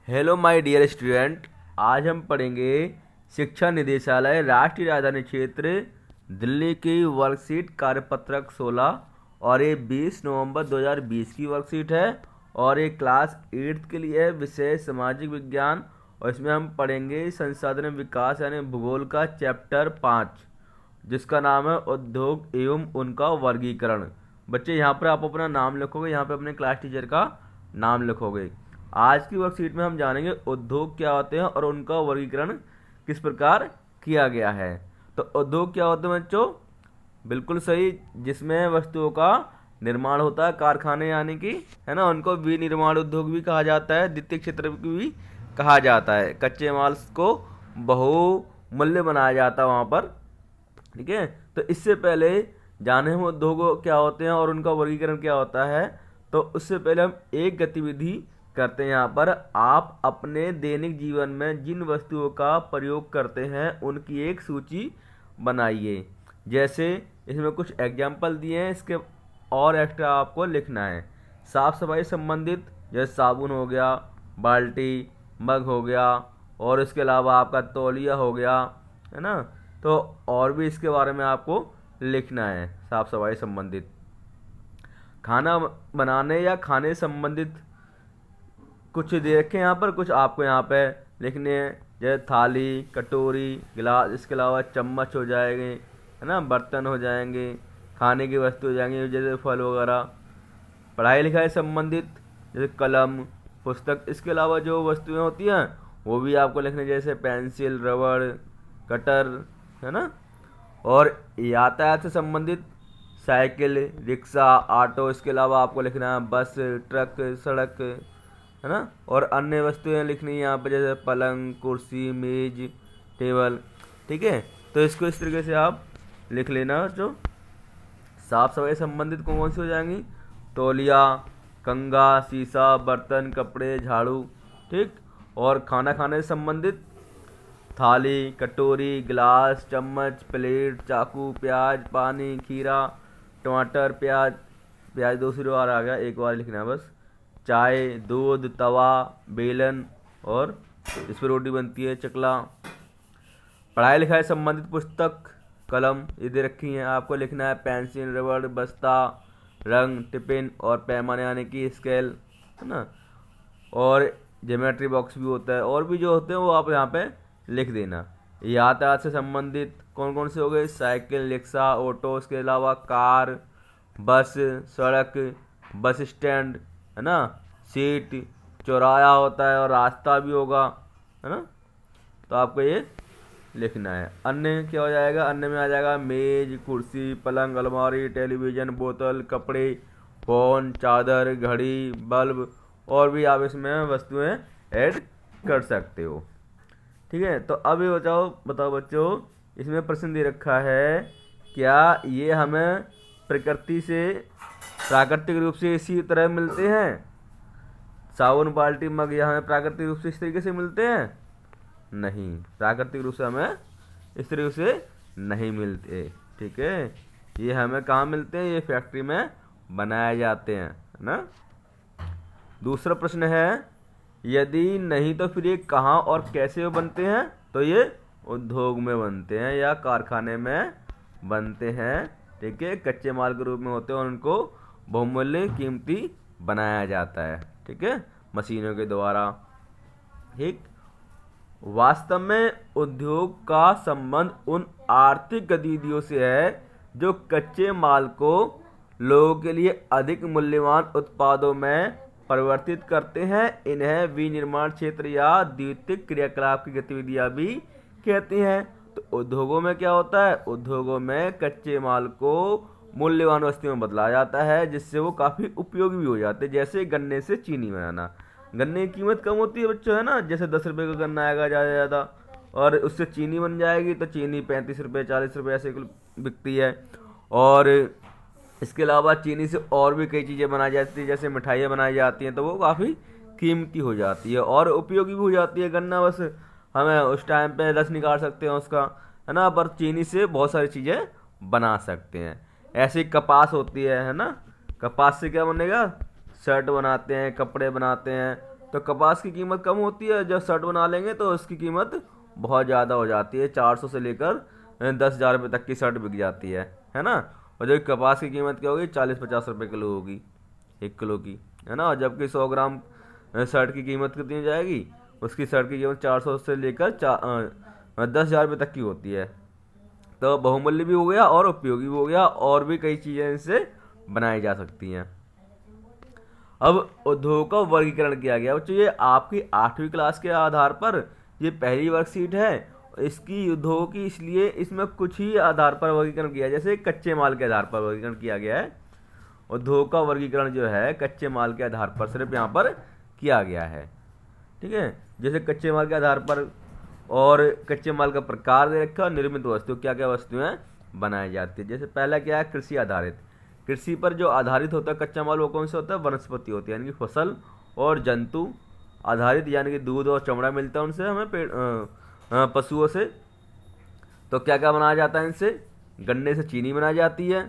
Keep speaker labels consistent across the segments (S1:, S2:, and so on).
S1: Hello my dear student. आज हम पढ़ेंगे शिक्षा निदेशालय राष्ट्रीय राजधानी क्षेत्र दिल्ली की वर्कशीट कार्यपत्रक 16 और ये 20 नवंबर 2020 की वर्कशीट है और ये क्लास 8 के लिए है, विषय सामाजिक विज्ञान। और इसमें हम पढ़ेंगे संसाधन विकास यानी भूगोल का चैप्टर 5 जिसका नाम है उद्योग एवं उनका वर्गीकरण। बच्चे यहाँ पर आप अपना नाम लिखोगे, यहाँ पे अपने क्लास टीचर का नाम लिखोगे। आज की वर्कशीट में हम जानेंगे उद्योग क्या होते हैं और उनका वर्गीकरण किस प्रकार किया गया है। तो उद्योग क्या होते हैं बच्चों? बिल्कुल सही, जिसमें वस्तुओं का निर्माण होता है। कारखाने यानी कि है ना, उनको विनिर्माण उद्योग भी कहा जाता है, द्वितीय क्षेत्र भी कहा जाता है। कच्चे माल को बहुमूल्य बनाया जाता है वहाँ पर। ठीक है, तो इससे पहले जाने हम उद्योग क्या होते हैं और उनका वर्गीकरण क्या होता है। तो उससे पहले हम एक गतिविधि करते हैं। यहाँ पर आप अपने दैनिक जीवन में जिन वस्तुओं का प्रयोग करते हैं उनकी एक सूची बनाइए। जैसे इसमें कुछ एग्जाम्पल दिए हैं, इसके और एक्स्ट्रा आपको लिखना है। साफ सफाई संबंधित जैसे साबुन हो गया, बाल्टी, मग हो गया, और इसके अलावा आपका तौलिया हो गया, है ना। तो और भी इसके बारे में आपको लिखना है साफ सफाई संबंधित। खाना बनाने या खाने संबंधित कुछ दे रखे यहाँ पर, कुछ आपको यहाँ पे लिखने हैं। जैसे थाली, कटोरी, गिलास, इसके अलावा चम्मच हो जाएंगे, है ना, बर्तन हो जाएंगे, खाने की वस्तु हो जाएंगे जैसे फल वगैरह। पढ़ाई लिखाई संबंधित जैसे कलम, पुस्तक, इसके अलावा जो वस्तुएं होती हैं वो भी आपको लिखने, जैसे पेंसिल, रबड़, कटर, है ना। और यातायात से संबंधित साइकिल, रिक्शा, ऑटो, इसके अलावा आपको लिखना है बस, ट्रक, सड़क, है ना। और अन्य वस्तुएं लिखनी है यहाँ पे जैसे पलंग, कुर्सी, मेज, टेबल। ठीक है, तो इसको इस तरीके से आप लिख लेना। जो साफ सफाई संबंधित कौन कौन सी हो जाएंगी? तौलिया, कंघा, शीशा, बर्तन, कपड़े, झाड़ू। ठीक, और खाना खाने से संबंधित थाली, कटोरी, गिलास, चम्मच, प्लेट, चाकू, प्याज, पानी, खीरा, टमाटर, प्याज, प्याज दूसरी बार आ गया, एक बार लिखना है बस। चाय, दूध, तवा, बेलन, और इस पर रोटी बनती है, चकला। पढ़ाई लिखाई संबंधित पुस्तक, कलम ये दे रखी हैं, आपको लिखना है पेंसिल, रबड़, बस्ता, रंग, टिफिन और पैमाने यानी कि स्केल, है ना। और ज्योमेट्री बॉक्स भी होता है, और भी जो होते हैं वो आप यहाँ पे लिख देना। यातायात से संबंधित कौन कौन से हो गए? साइकिल, रिक्शा, ऑटो, इसके अलावा कार, बस, सड़क, बस स्टैंड, है ना, सीट, चौराहा होता है और रास्ता भी होगा, है ना। तो आपको ये लिखना है। अन्य क्या हो जाएगा? अन्य में आ जाएगा मेज, कुर्सी, पलंग, अलमारी, टेलीविज़न, बोतल, कपड़े, फोन, चादर, घड़ी, बल्ब, और भी आप इसमें वस्तुएं ऐड कर सकते हो। ठीक है, तो अब ये बताओ बच्चों, इसमें प्रश्न दे रखा है, क्या ये हमें प्रकृति से प्राकृतिक रूप से इसी तरह मिलते हैं? साबुन, बाल्टी, मग ये हमें प्राकृतिक रूप से इस तरीके से मिलते हैं? नहीं, प्राकृतिक रूप से हमें इस तरीके से नहीं मिलते। ठीक है, ये हमें कहाँ मिलते हैं? ये फैक्ट्री में बनाए जाते हैं, है ना। दूसरा प्रश्न है, यदि नहीं तो फिर ये कहाँ और कैसे बनते हैं? तो ये उद्योग में बनते हैं या कारखाने में बनते हैं। ठीक है, कच्चे माल के रूप में होते हैं और उनको बहुमूल्य कीमती बनाया जाता है। ठीक है, मशीनों के द्वारा। ठीक, वास्तव में उद्योग का संबंध उन आर्थिक गतिविधियों से है जो कच्चे माल को लोगों के लिए अधिक मूल्यवान उत्पादों में परिवर्तित करते हैं। इन्हें विनिर्माण क्षेत्र या द्वितीयक क्रियाकलाप की गतिविधियां भी कहते हैं। तो उद्योगों में क्या होता है? उद्योगों में कच्चे माल को मूल्यवान वस्तुओं में बदला जाता है जिससे वो काफ़ी उपयोगी भी हो जाते हैं। जैसे गन्ने से चीनी बनाना, गन्ने की कीमत कम होती है बच्चों, है ना। जैसे 10 रुपये का गन्ना आएगा ज़्यादा ज़्यादा, और उससे चीनी बन जाएगी तो चीनी 35 रुपये, 40 रुपये ऐसे बिकती है। और इसके अलावा चीनी से और भी कई चीज़ें बनाई जाती है, जैसे मिठाइयाँ बनाई जाती हैं, तो वो काफ़ी कीमती हो जाती है और उपयोगी भी हो जाती है। गन्ना बस हमें उस टाइम पे रस निकाल सकते हैं उसका, है ना, पर चीनी से बहुत सारी चीज़ें बना सकते हैं। ऐसे ही कपास होती है ना। कपास से क्या बनेगा? शर्ट बनाते हैं, कपड़े बनाते हैं। तो कपास की कीमत कम होती है, जब शर्ट बना लेंगे तो उसकी कीमत बहुत ज़्यादा हो जाती है, 400 से लेकर 10,000 रुपये तक की शर्ट बिक जाती है ना। और जो कपास की कीमत क्या होगी, 40-50 रुपये किलो होगी 1 किलो की, है ना। और जबकि 100 ग्राम शर्ट की कीमत कितनी हो जाएगी, उसकी शर्ट की कीमत 400 से लेकर 10,000 रुपये तक की होती है। तो बहुमूल्य भी हो गया और उपयोगी भी हो गया, और भी कई चीज़ें इनसे बनाई जा सकती हैं। अब उद्योग का वर्गीकरण किया गया बच्चों, ये आपकी 8वीं क्लास के आधार पर ये पहली वर्कशीट है। इसकी उद्योग की, इसलिए इसमें कुछ ही आधार पर वर्गीकरण किया है, जैसे कच्चे माल के आधार पर वर्गीकरण किया गया है। उद्योग का वर्गीकरण जो है कच्चे माल के आधार पर सिर्फ यहाँ पर किया गया है, ठीक है। जैसे कच्चे माल के आधार पर, और कच्चे माल का प्रकार दे रखा है, निर्मित वस्तु, क्या क्या वस्तुएं बनाई जाती है। जैसे पहला क्या है, कृषि आधारित। कृषि पर जो आधारित होता है कच्चा माल वो कौन सा होता है, वनस्पति होती है, यानी कि फसल और जंतु आधारित, यानी कि दूध और चमड़ा मिलता है उनसे, हमें पेड़ पशुओं से। तो क्या क्या बनाया जाता है इनसे, गन्ने से चीनी बनाई जाती है,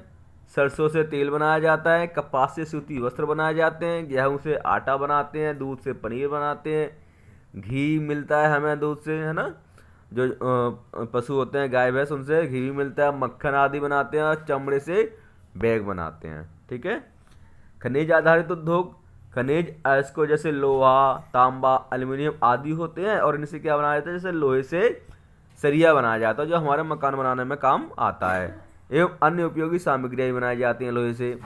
S1: सरसों से तेल बनाया जाता है, कपास से सूती वस्त्र बनाए जाते हैं, गेहूं से आटा बनाते हैं, दूध से पनीर बनाते हैं, घी मिलता है हमें दूध से, है ना। जो पशु होते हैं गाय भैंस, उनसे घी भी मिलता है, मक्खन आदि बनाते हैं, और चमड़े से बैग बनाते हैं, ठीक है। खनिज आधारित उद्योग, खनिज अयस्कों जैसे लोहा, तांबा, एल्यूमिनियम आदि होते हैं, और इनसे क्या बनाया जाता है, जैसे लोहे से सरिया बनाया जाता है जो हमारे मकान बनाने में काम आता है, एवं अन्य उपयोगी सामग्रियाँ भी बनाई जाती हैं लोहे से,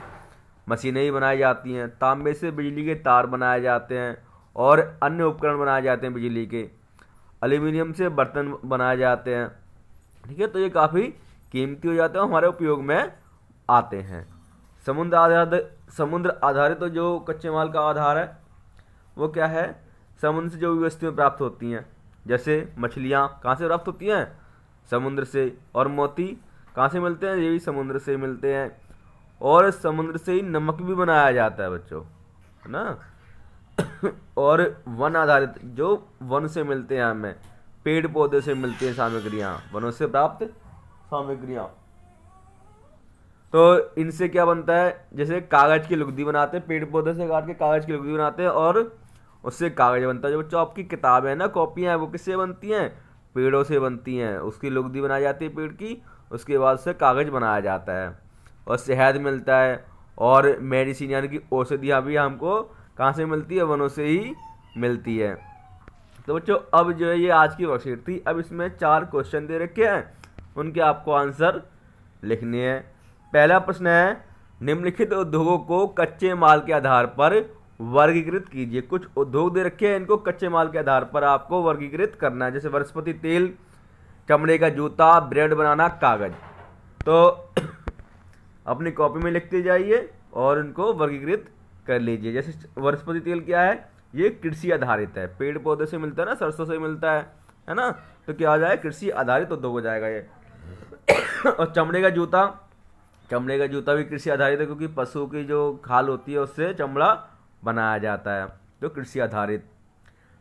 S1: मशीनें भी बनाई जाती हैं, तांबे से बिजली के तार बनाए जाते हैं और अन्य उपकरण बनाए जाते हैं बिजली के, एल्यूमिनियम से बर्तन बनाए जाते हैं, ठीक है। तो ये काफ़ी कीमती हो जाते हैं, हमारे उपयोग में आते हैं। समुद्र आधारित तो जो कच्चे माल का आधार है वो क्या है, समुद्र से जो भी वस्तुएं प्राप्त होती हैं, जैसे मछलियाँ कहाँ से प्राप्त होती हैं, समुद्र से, और मोती कहाँ से मिलते हैं, ये भी समुद्र से मिलते हैं, और समुद्र से ही नमक भी बनाया जाता है बच्चों, है ना। और वन आधारित, जो वन से मिलते हैं, हमें पेड़ पौधे से मिलती हैं सामग्रियाँ, वनों से प्राप्त सामग्रियाँ। तो इनसे क्या बनता है, जैसे कागज की लुगदी बनाते हैं, पेड़ पौधे से काट के कागज की लुगदी बनाते हैं, और उससे कागज बनता है। जो बच्चों आपकी किताबें हैं ना, कॉपियाँ हैं, वो किससे बनती हैं, पेड़ों से बनती हैं, उसकी लुगदी बनाई जाती है पेड़ की, उसके बाद से कागज बनाया जाता है। और शहद मिलता है, और मेडिसिन यानी कि औषधियाँ भी हमको कहाँ से मिलती है, वनों से ही मिलती है। तो बच्चों अब जो है ये आज की वर्कशीट थी। अब इसमें 4 क्वेश्चन दे रखे हैं, उनके आपको आंसर लिखने हैं। पहला प्रश्न है, निम्नलिखित उद्योगों को कच्चे माल के आधार पर वर्गीकृत कीजिए। कुछ उद्योग दे रखे हैं, इनको कच्चे माल के आधार पर आपको वर्गीकृत करना है, जैसे वनस्पति तेल, चमड़े का जूता, ब्रेड बनाना, कागज। तो अपनी कॉपी में लिखते जाइए और इनको वर्गीकृत कर लीजिए। जैसे वनस्पति तेल क्या है, ये कृषि आधारित है, पेड़ पौधे से मिलता है ना, सरसों से मिलता है ना। तो क्या हो जाएगा, कृषि आधारित उद्योग हो जाएगा ये। और चमड़े का जूता भी कृषि आधारित है, क्योंकि पशु की जो खाल होती है उससे चमड़ा बनाया जाता है, जो कृषि आधारित।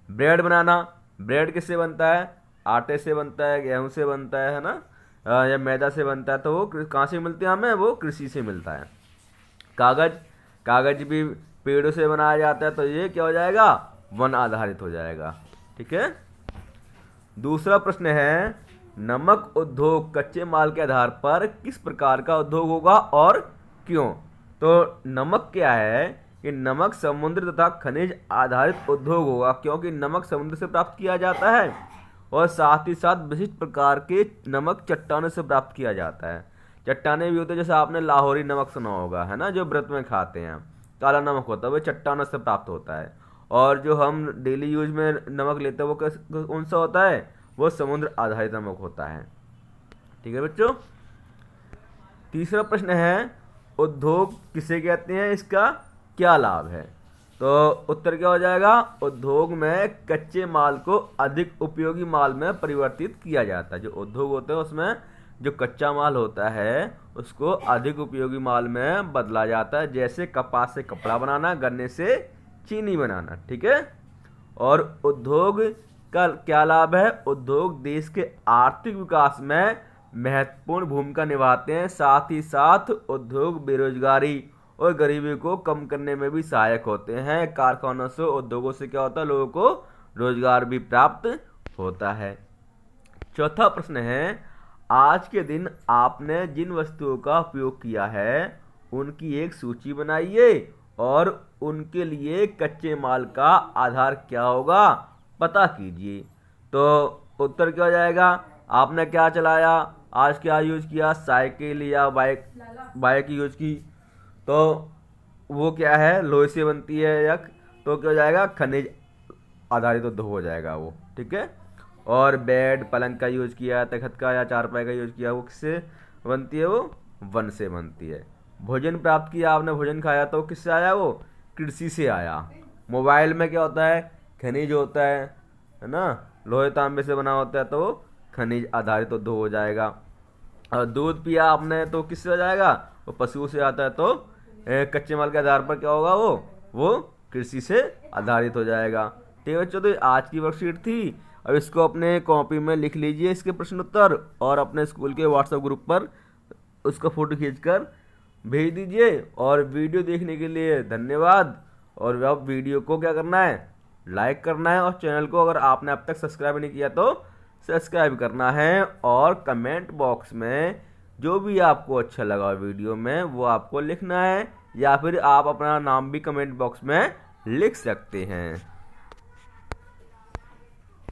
S1: ब्रेड बनाना, ब्रेड किससे बनता है, आटे से बनता है, गेहूं से बनता है ना, या मैदा से बनता है, तो वो कहाँ से मिलते हैं हमें, वो कृषि से मिलता है। कागज भी पेड़ों से बनाया जाता है, तो ये क्या हो जाएगा, वन आधारित हो जाएगा, ठीक है। दूसरा प्रश्न है, नमक उद्योग कच्चे माल के आधार पर किस प्रकार का उद्योग होगा और क्यों। तो नमक क्या है, कि नमक समुद्र तथा खनिज आधारित उद्योग होगा, क्योंकि नमक समुद्र से प्राप्त किया जाता है, और साथ ही साथ विशिष्ट प्रकार के नमक चट्टानों से प्राप्त किया जाता है। चट्टाने भी होते हैं, जैसे आपने लाहौरी नमक सुना होगा, है ना, जो व्रत में खाते हैं, काला नमक होता है, वो चट्टानों से प्राप्त होता है। और जो हम डेली यूज में नमक लेते हैं वो कौन सा होता है, वो समुद्र आधारित नमक होता है, ठीक है बच्चों। तीसरा प्रश्न है, उद्योग किसे कहते हैं, इसका क्या लाभ है। तो उत्तर क्या हो जाएगा, उद्योग में कच्चे माल को अधिक उपयोगी माल में परिवर्तित किया जाता है। जो उद्योग होते हैं उसमें जो कच्चा माल होता है उसको अधिक उपयोगी माल में बदला जाता है, जैसे कपास से कपड़ा बनाना, गन्ने से चीनी बनाना, ठीक है। और उद्योग का क्या लाभ है, उद्योग देश के आर्थिक विकास में महत्वपूर्ण भूमिका निभाते हैं, साथ ही साथ उद्योग बेरोजगारी और गरीबी को कम करने में भी सहायक होते हैं। कारखानों से, उद्योगों से क्या होता है, लोगों को रोजगार भी प्राप्त होता है। चौथा प्रश्न है, आज के दिन आपने जिन वस्तुओं का उपयोग किया है उनकी एक सूची बनाइए और उनके लिए कच्चे माल का आधार क्या होगा पता कीजिए। तो उत्तर क्या हो जाएगा, आपने क्या चलाया, आज क्या यूज किया, साइकिल या बाइक यूज की, तो वो क्या है, लोहे से बनती है यक, तो क्या हो जाएगा, खनिज आधारित उद्योग हो जाएगा वो, ठीक है। और बेड पलंग का यूज किया, तखत का या चारपाई का यूज किया, वो किससे बनती है, वो वन से बनती है। भोजन प्राप्त किया, आपने भोजन खाया तो किससे आया, वो कृषि से आया। मोबाइल में क्या होता है, खनिज होता है ना, लोहे तांबे से बना होता है, तो वो खनिज आधारित उद्योग हो जाएगा। और दूध पिया आपने तो किससे हो जाएगा, वो पशुओं से आता है, तो कच्चे माल के आधार पर क्या होगा, वो कृषि से आधारित हो जाएगा। ठीक है बच्चों, तो आज की वर्कशीट थी। अब इसको अपने कॉपी में लिख लीजिए इसके प्रश्न उत्तर, और अपने स्कूल के व्हाट्सएप ग्रुप पर उसका फोटो खींचकर भेज दीजिए। और वीडियो देखने के लिए धन्यवाद। और अब वीडियो को क्या करना है, लाइक करना है, और चैनल को अगर आपने अब तक सब्सक्राइब नहीं किया तो सब्सक्राइब करना है। और कमेंट बॉक्स में जो भी आपको अच्छा लगा वीडियो में वो आपको लिखना है, या फिर आप अपना नाम भी कमेंट बॉक्स में लिख सकते हैं।